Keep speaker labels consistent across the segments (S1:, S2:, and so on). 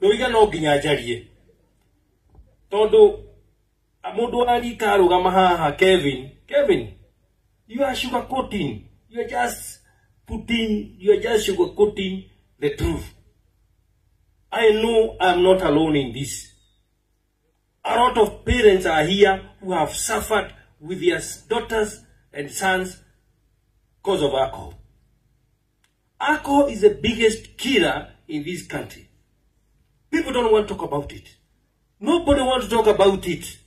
S1: Ndoiga no nginya njarie. Tondu mundu arika arugama haha Kevin, you are sugarcoating. You are just sugarcoating the truth. I know I'm not alone in this. A lot of parents are here who have suffered with their daughters and sons because of alcohol. Alcohol is the biggest killer in this country. People don't want to talk about it. Nobody wants to talk about it.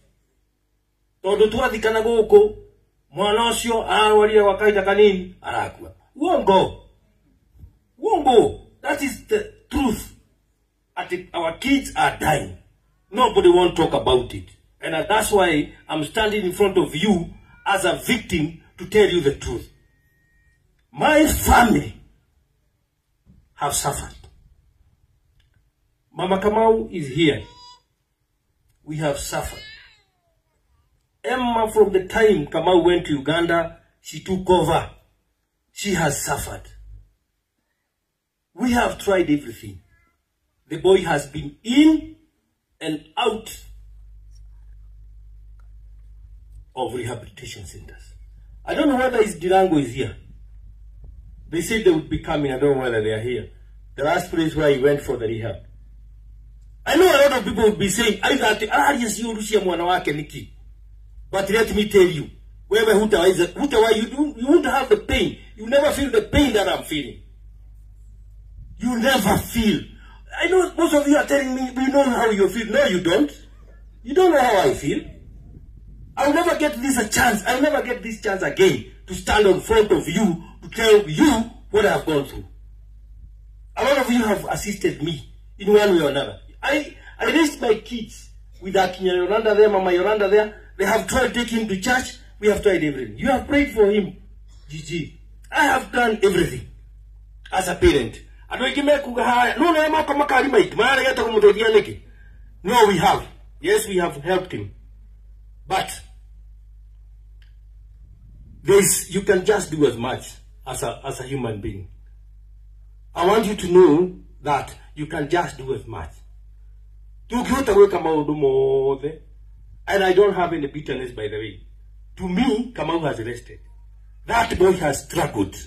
S1: Tondu twathikana guku mwana ucio arwarire wakaita kanini arakua. Wongo. That is the truth. Our kids are dying. Nobody wants to talk about it. And that's why I'm standing in front of you as a victim to tell you the truth. My family have suffered. Mama Kamau is here. We have suffered. Emma, from the time Kamau went to Uganda, she took over. She has suffered. We have tried everything. The boy has been in and out of rehabilitation centers. I don't know whether Dirango is here. They said they would be coming. I don't know whether they are here. The last place where he went for the rehab. I know a lot of people would be saying, yes, you mwana wake niki. But let me tell you, whoever you won't have the pain. You never feel the pain that I'm feeling. You never feel. I know most of you are telling me, we know how you feel. No, you don't. You don't know how I feel. I'll never get this a chance. I'll never get this chance again to stand in front of you to tell you what I have gone through. A lot of you have assisted me in one way or another. I raised my kids with Akinya Yolanda there, Mama Yolanda there. They have tried to take him to church. We have tried everything. You have prayed for him, Gigi. I have done everything as a parent. No, we have. Yes, we have helped him. But you can just do as much as a human being. I want you to know that you can just do as much. And I don't have any bitterness, by the way. To me, Kamau has rested. That boy has struggled.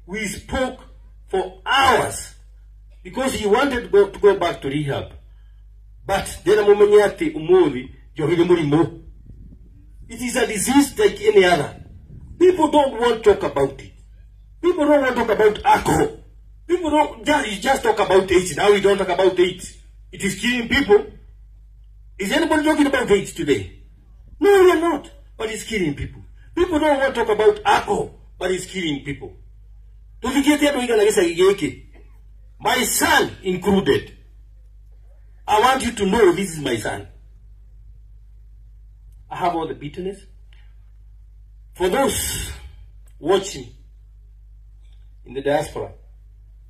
S1: We spoke for hours because he wanted to go back to rehab. But it is a disease like any other. People don't want to talk about it. People don't want to talk about alcohol. People don't just talk about AIDS. Now we don't talk about AIDS. It is killing people. Is anybody talking about AIDS today? No, we are not. But it's killing people. People don't want to talk about alcohol, but it's killing people. My son included. I want you to know this is my son. I have all the bitterness. For those watching in the diaspora,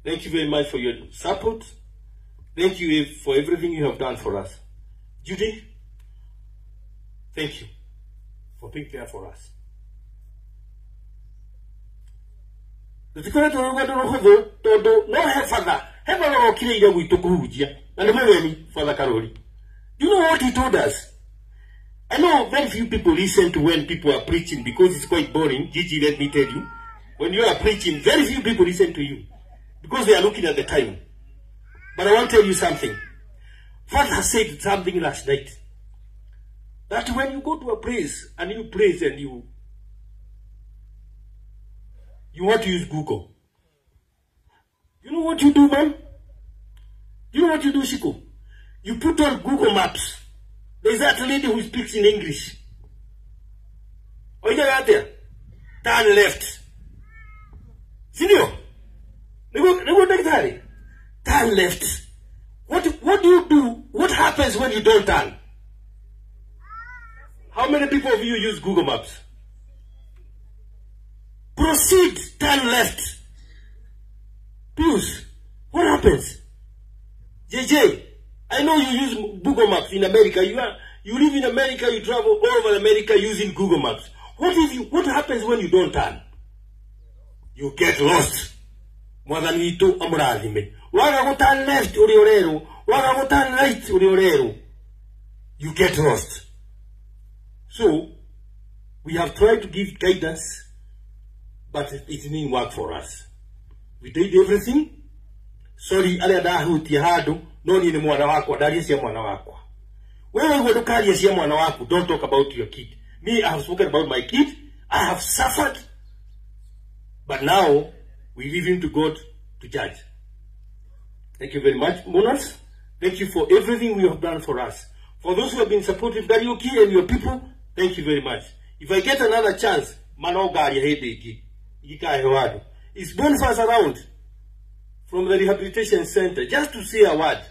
S1: thank you very much for your support. Thank you for everything you have done for us. Judy, thank you for being there for us. Do you know what he told us? I know very few people listen to when people are preaching because it's quite boring. Gigi, let me tell you. When you are preaching, very few people listen to you because they are looking at the time. But I want to tell you something. Father said something last night. That when you go to a place and you praise and you want to use Google. You know what you do, man? You know what you do, Shiko? You put on Google Maps. There's that lady who speaks in English. Oh, you got there? Turn left. Senior? Turn left. What do you do? What happens when you don't turn? How many people of you use Google Maps? Proceed, turn left. Pius, what happens? JJ, I know you use Google Maps in America. You live in America, you travel all over America using Google Maps. What happens when you don't turn? you get lost. Mwathani witu amurathime. Waga go turn left uri orero, waga go turn right uri orero, you get lost. So we have tried to give guidance, but it didn't work for us. We did everything. Sorry, ale adahuti hadu, no ni mwana wako, daria sia mwana wako. Wewe ngo dukaria sia mwana wako, don't talk about your kid. Me, I have spoken about my kid. I have suffered. But now, we leave him to God to judge. Thank you very much, Monas. Thank you for everything you have done for us. For those who have been supportive, Karaoke and your people, thank you very much. If I get another chance, it's bonfires around from the rehabilitation center, just to say a word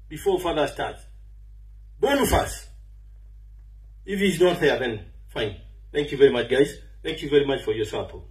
S1: before Father starts. Bonfires. If he's not there, then fine. Thank you very much, guys. Thank you very much for your support.